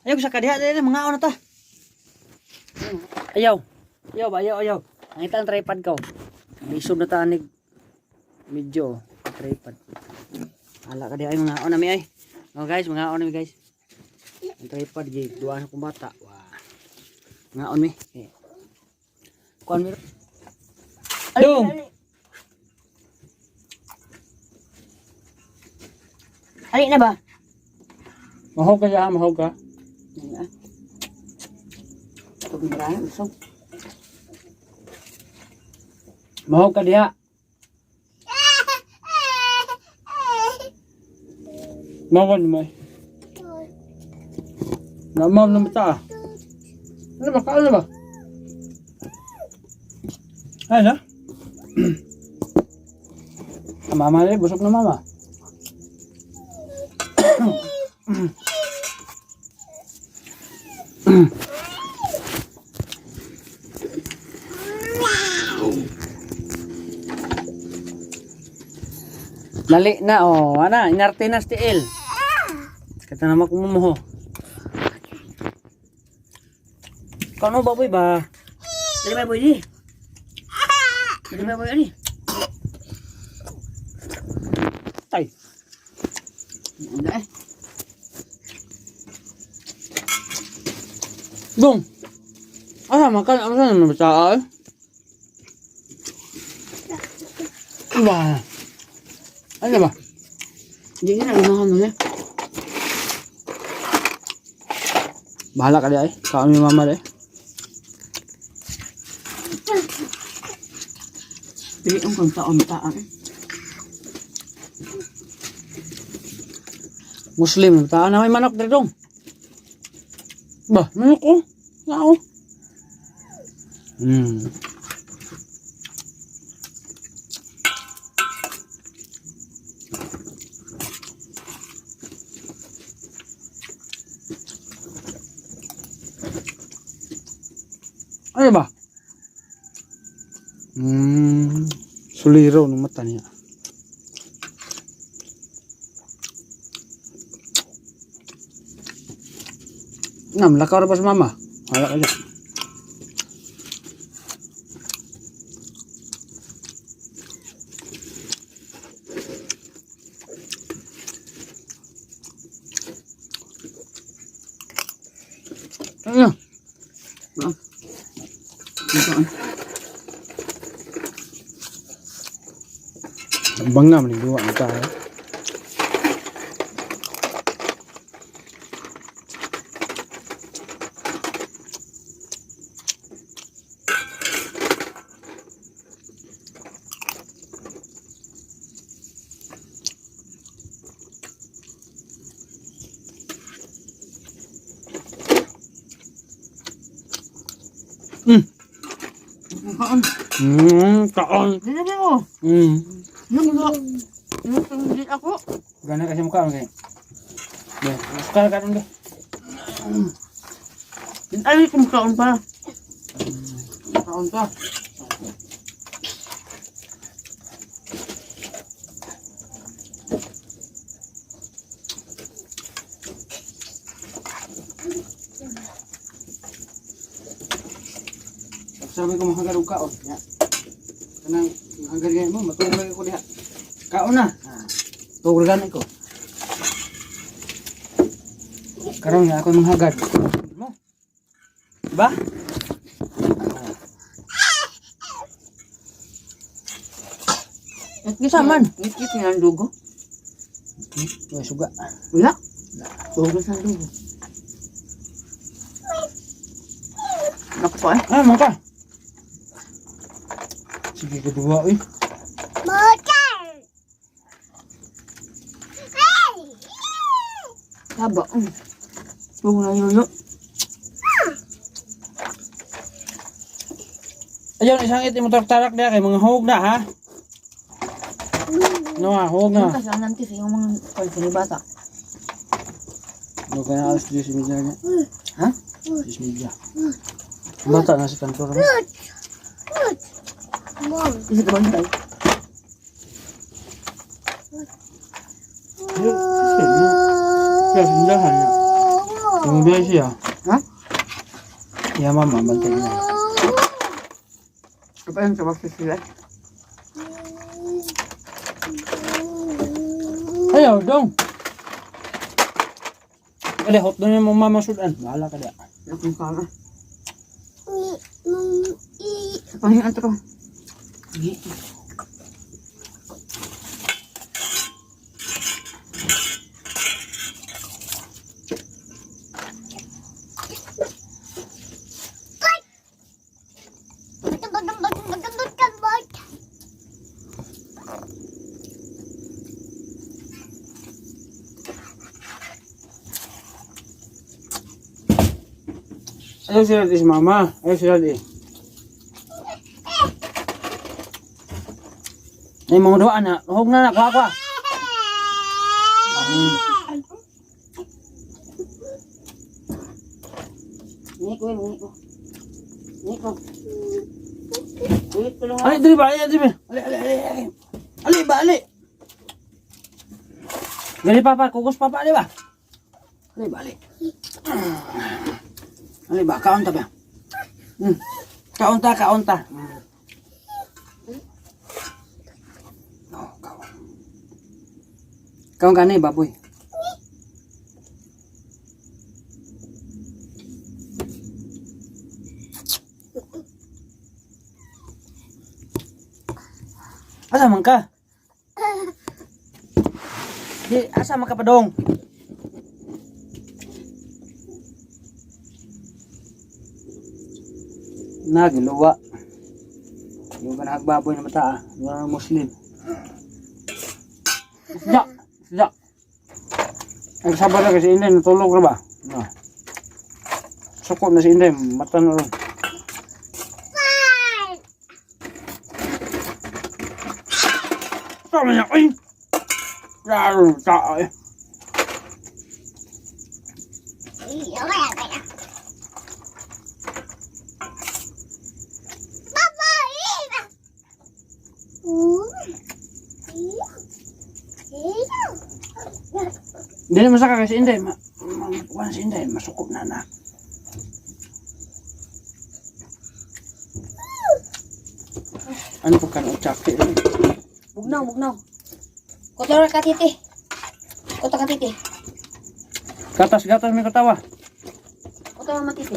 Ayaw sa kadiha dali mga ano ta. Ayaw. Ayaw ba ayaw. Ang itang tripod ko. Isog na tanig. Medyo tripod. Ala ka di ay mga ano mi ay. Oh guys, mga ano mi guys. Ang tripod gi duwa sa kumbata. Wah. Mga on mi. Kuan mi. Dong. Ali na ba? Mahog ka ya, mahog ka. Marami usog. Mahog ka diha. Mawan mo. Namam na mata. Ano ba? Kaano ba? Ay na? Mama na busok na mama. Lali na oh, ana inarte na si El. Kata nama kumumoho. Kano ba boy ba? Dali ba boy di? Dali ba boy ani? Tay. Udah Dong. Makan apa sana besar. Wah. Ano ba? Hindi na lumahan mo na. Bahala ka di ay. Kami mama di. Pili ang kung taon-taan. Muslim. Taan na may manok dito dong. Bah, manok ko. Nako. Ano ba? Suliraw ng mata niya. Lakaw na pa sa mama. Hala ka dyan. Ano? Bangga meninggalkan kita. Kaon. Dali mo. Nung ako. Gana kasi mukha mo kayo. Deh, sekali kan deh. Ay, kumakaon pa. Kumakaon pa. Sabi ko makagal og kaon. Ya. Kanang hanggarin mo matulog ko diha. Kaon na. Tugulan ko. Karon nga ako manghagad. Mo. Diba? Ngit man. Ngit nga ang dugo. Wala suga. Wala. Dugo sa dugo. Naku pa eh. Mo ka. Sige kedua eh. Taba. Huwag na yuyo. Ayun, isang itim mo tarak dia kay mga hog na ha. No, hog na. Kasi nanti sa yung mga kwalito ni bata. No, kaya alas 10 media niya. Ha? 10 media. Bata na si kantor mo. Isa ka ba tayo? Kaya sindahan niya. Hindi siya. Ha? Ya mama, bantay na. Apa yang coba sila? Ayaw, dong. Kali, hot doon yung mama sudan. Wala ka diya. Yang salah. Pahingan to. Ayaw sila di si mama. Ayaw sila di. Ay, mga doa na. Huwag na na. Kuha. Niko. Wait, pero Ali, dali ba? Ali. Ali ba? Ali. Gali papa. Kukos papa. Ali ba? Ali ba? Ali. Ali ba? Kaunta ba? Kaunta. Kaon ka na baboy. Asa man ka? Di, asa man ka pa dong? Nagiluwa. Yung kanahagbaboy na mata ah. Yung Muslim. Sejak. Ang sabar na kasi Inday, natulog na ba? No. Sukot na si Inday, mata na rin. Tama niya, ay! Laro, tao eh. Hindi na masaka kasi Inday, si Inday, masukot na na. Ano po ka na utsaki? Bugnaw. Kotor ka titi. Gatas may katawa. Kotor matiti.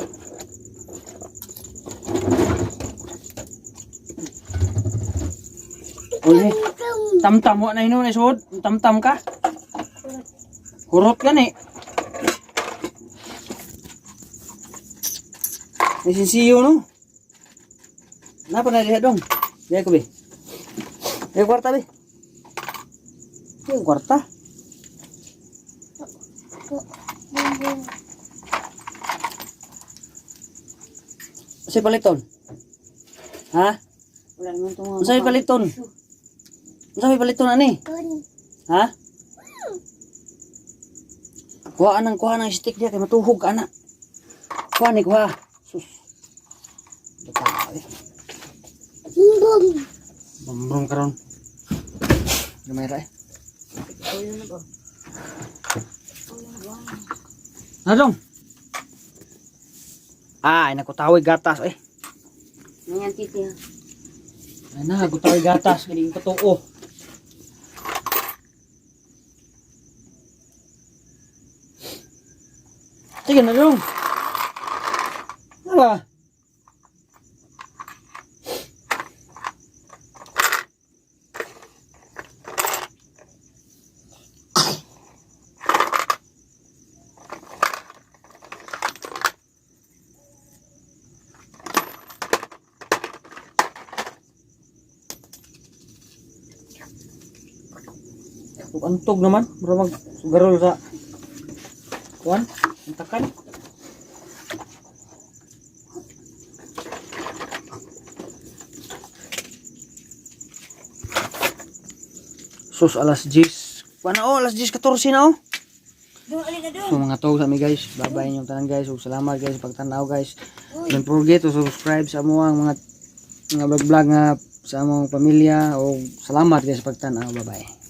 Uli, tam-tam mo na inon isod, tam-tam ka. Kurot ka ni. May sinsiyo no. Napa na diha dong? Diha ko be. Diha kwarta be. Yung kwarta. Kasi paliton. Ha? Wala naman itong Masay paliton. Masay paliton ani. Ha? Kuha ng stick dia kay matuhog ka na. Kuha. Sus. Betah eh. Bumbrong karon. Gamay ra eh. Nadong. Ay, nakutawi gatas eh. Nanyan titi ha. Ay na, nakutawi gatas. Kini patuo. Sige na dong. Apa? Antog naman, bro magsugarol sa kuan, intakan. Sus alas 10. Kuan alas 10:14 na oh. So mga tog sa mi guys, bye-bye yung tanan guys. Ug salamat guys sa pagtanaw guys. Don't forget to subscribe sa amo ang mga vlog nga sa among pamilya. O salamat guys sa pagtanaw. Bye-bye.